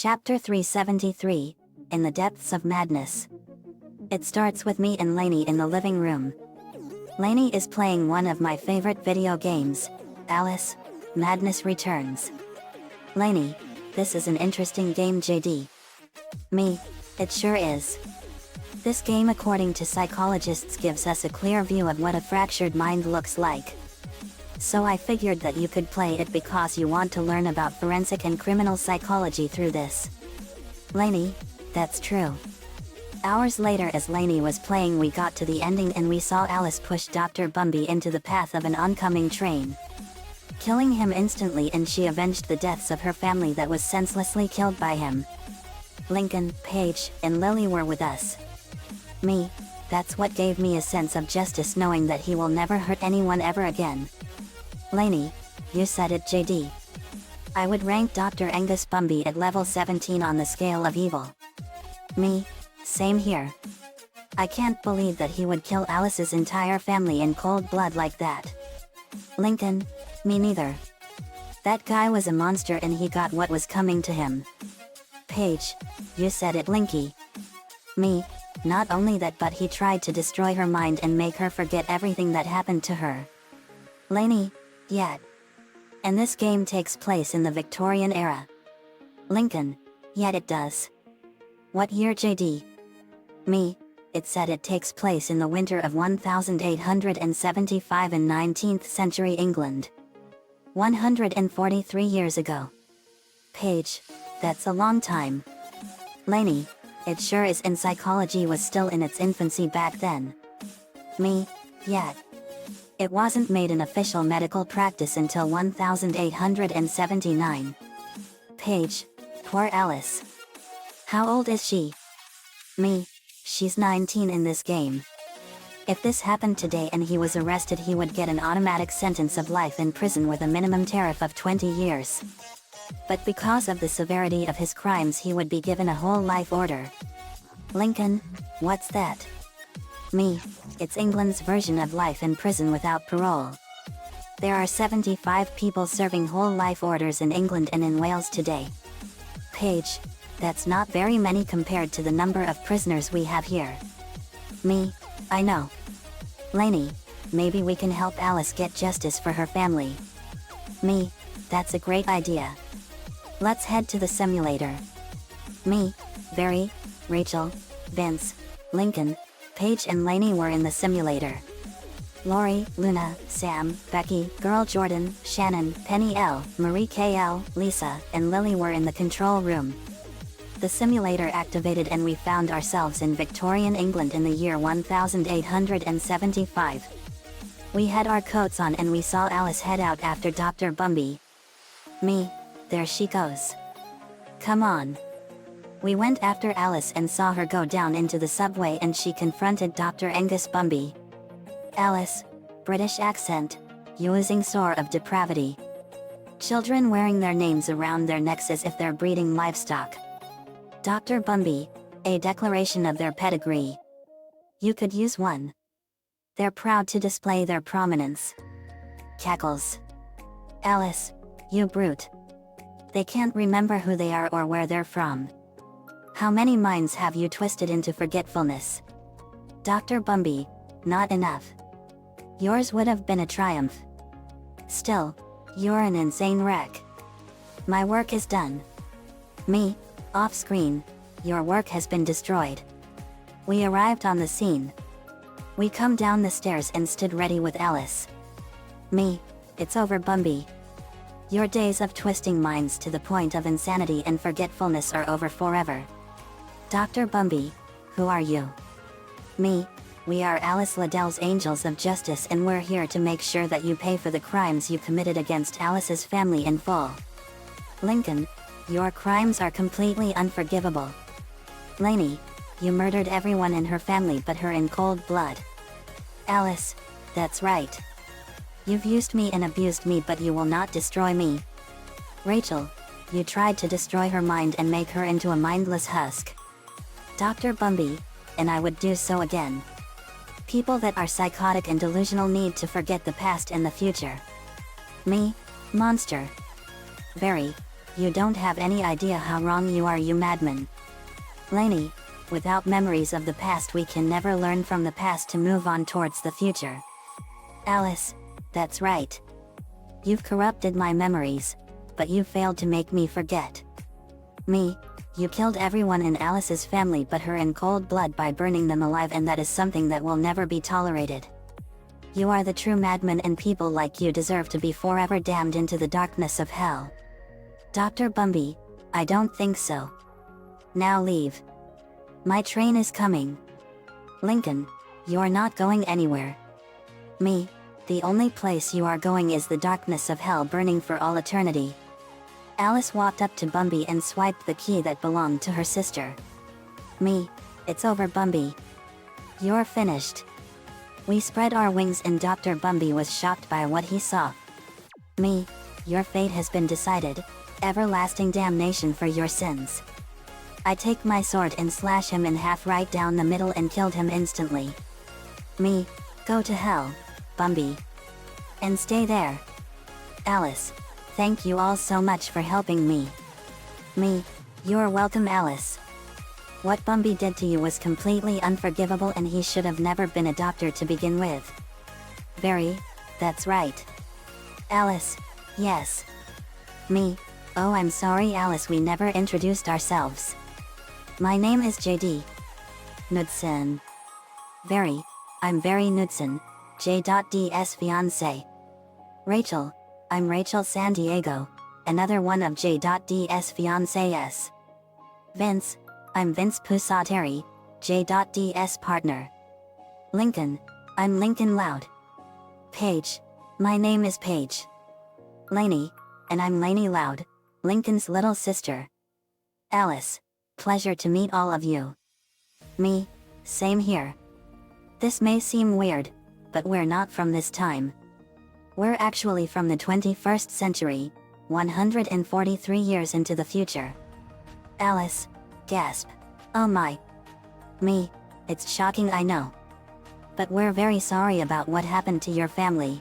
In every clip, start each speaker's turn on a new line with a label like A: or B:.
A: Chapter 373, In the Depths of Madness. It starts with me and Lainey in the living room. Lainey is playing one of my favorite video games, Alice, Madness Returns. Lainey, this is an interesting game, JD. Me, it sure is. This game, according to psychologists, gives us a clear view of what a fractured mind looks like. So I figured that you could play it because you want to learn about forensic and criminal psychology through this. Lainey, that's true. Hours later, as Lainey was playing, we got to the ending and we saw Alice push Dr. Bumby into the path of an oncoming train, killing him instantly, and she avenged the deaths of her family that was senselessly killed by him. Lincoln, Paige, and Lily were with us. Me, that's what gave me a sense of justice, knowing that he will never hurt anyone ever again. Lainey, you said it, JD. I would rank Dr. Angus Bumby at level 17 on the scale of evil. Me, same here. I can't believe that he would kill Alice's entire family in cold blood like that. Lincoln, me neither. That guy was a monster and he got what was coming to him. Paige, you said it, Linky. Me, not only that, but he tried to destroy her mind and make her forget everything that happened to her. Lainey, yeah. And this game takes place in the Victorian era. Lincoln, yet it does. What year, JD? Me, it said it takes place in the winter of 1875 in 19th century England. 143 years ago. Paige, that's a long time. Lainey, it sure is, and psychology was still in its infancy back then. Me, yeah. It wasn't made an official medical practice until 1879. Paige, poor Alice. How old is she? Me, she's 19 in this game. If this happened today and he was arrested, he would get an automatic sentence of life in prison with a minimum tariff of 20 years. But because of the severity of his crimes, he would be given a whole life order. Lincoln, what's that? Me, it's England's version of life in prison without parole. There are 75 people serving whole life orders in England and in Wales today. Paige, that's not very many compared to the number of prisoners we have here. Me, I know. Lainey, maybe we can help Alice get justice for her family. Me, that's a great idea. Let's head to the simulator. Me, Barry, Rachel, Vince, Lincoln, Paige and Lainey were in the simulator. Lori, Luna, Sam, Becky, Girl Jordan, Shannon, Penny L, Marie KL, Lisa, and Lily were in the control room. The simulator activated and we found ourselves in Victorian England in the year 1875. We had our coats on and we saw Alice head out after Dr. Bumby. Me, there she goes. Come on. We went after Alice and saw her go down into the subway and she confronted Dr. Angus Bumby. Alice, British accent, using sore of depravity. Children wearing their names around their necks as if they're breeding livestock. Dr. Bumby, a declaration of their pedigree. You could use one. They're proud to display their prominence. Cackles. Alice, you brute. They can't remember who they are or where they're from. How many minds have you twisted into forgetfulness? Dr. Bumby, not enough. Yours would have been a triumph. Still, you're an insane wreck. My work is done. Me, off screen, your work has been destroyed. We arrived on the scene. We come down the stairs and stood ready with Alice. Me, it's over, Bumby. Your days of twisting minds to the point of insanity and forgetfulness are over forever. Dr. Bumby, who are you? Me, we are Alice Liddell's Angels of Justice and we're here to make sure that you pay for the crimes you committed against Alice's family in full. Lincoln, your crimes are completely unforgivable. Lainey, you murdered everyone in her family but her in cold blood. Alice, that's right. You've used me and abused me but you will not destroy me. Rachel, you tried to destroy her mind and make her into a mindless husk. Dr. Bumby, and I would do so again. People that are psychotic and delusional need to forget the past and the future. Me, monster. Very, You don't have any idea how wrong you are, you madman. Lainey, without memories of the past we can never learn from the past to move on towards the future. Alice, that's right. You've corrupted my memories, but you failed to make me forget. Me, you killed everyone in Alice's family but her in cold blood by burning them alive, and that is something that will never be tolerated. You are the true madman, and people like you deserve to be forever damned into the darkness of hell. Dr. Bumby, I don't think so. Now leave. My train is coming. Lincoln, you're not going anywhere. Me, the only place you are going is the darkness of hell, burning for all eternity. Alice walked up to Bumby and swiped the key that belonged to her sister. Me, it's over, Bumby. You're finished. We spread our wings and Dr. Bumby was shocked by what he saw. Me, your fate has been decided, everlasting damnation for your sins. I take my sword and slash him in half right down the middle and killed him instantly. Me, go to hell, Bumby. And stay there. Alice, thank you all so much for helping me. Me, you're welcome, Alice. What Bumby did to you was completely unforgivable, and he should have never been a doctor to begin with. Very, that's right. Alice, yes. Me, oh I'm sorry Alice, we never introduced ourselves. My name is JD. Knudsen. Very, I'm Very Knudsen, J.D.'s fiancé. Rachel, I'm Rachel San Diego, another one of J.D.'s fiancés. Vince, I'm Vince Pusateri, J.D.'s partner. Lincoln, I'm Lincoln Loud. Paige, my name is Paige. Lainey, and I'm Lainey Loud, Lincoln's little sister. Alice, pleasure to meet all of you. Me, same here. This may seem weird, but we're not from this time. We're actually from the 21st century, 143 years into the future. Alice, gasp. Oh my. Me, it's shocking, I know. But we're very sorry about what happened to your family.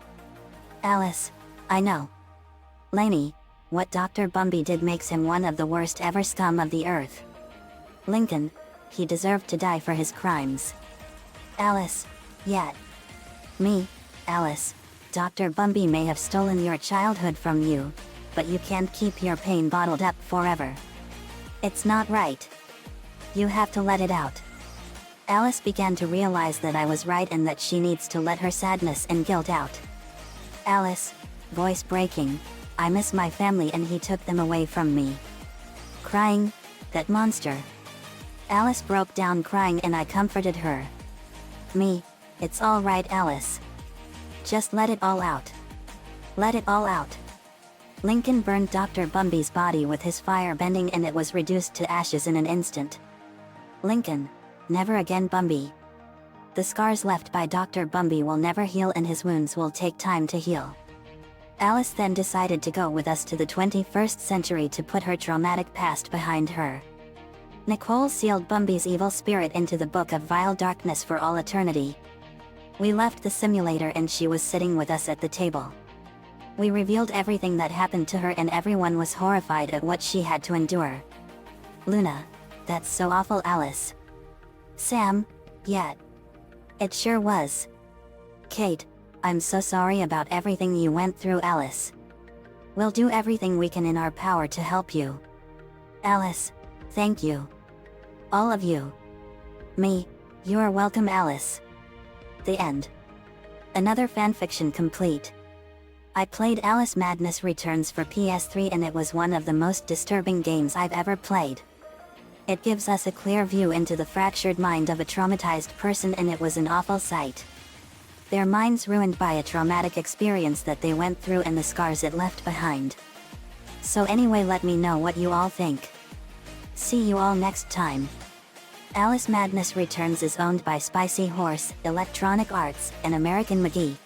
A: Alice, I know. Lainey, what Dr. Bumby did makes him one of the worst ever scum of the earth. Lincoln, he deserved to die for his crimes. Alice, yet. Me, Alice, Dr. Bumby may have stolen your childhood from you, but you can't keep your pain bottled up forever. It's not right. You have to let it out. Alice began to realize that I was right and that she needs to let her sadness and guilt out. Alice, voice breaking, I miss my family and he took them away from me. Crying, that monster. Alice broke down crying and I comforted her. Me, it's all right, Alice. Just let it all out. Let it all out. Lincoln burned Dr. Bumby's body with his fire bending and it was reduced to ashes in an instant. Lincoln, never again, Bumby. The scars left by Dr. Bumby will never heal and his wounds will take time to heal. Alice then decided to go with us to the 21st century to put her traumatic past behind her. Nicole sealed Bumby's evil spirit into the book of vile darkness for all eternity. We left the simulator and she was sitting with us at the table. We revealed everything that happened to her and everyone was horrified at what she had to endure. Luna, that's so awful, Alice. Sam, yeah. It sure was. Kate, I'm so sorry about everything you went through, Alice. We'll do everything we can in our power to help you. Alice, thank you. All of you. Me, you're welcome, Alice. The end. Another fanfiction complete. I played Alice Madness Returns for PS3 and it was one of the most disturbing games I've ever played. It gives us a clear view into the fractured mind of a traumatized person and it was an awful sight. Their minds ruined by a traumatic experience that they went through and the scars it left behind. So anyway, let me know what you all think. See you all next time. Alice Madness Returns is owned by Spicy Horse, Electronic Arts, and American McGee.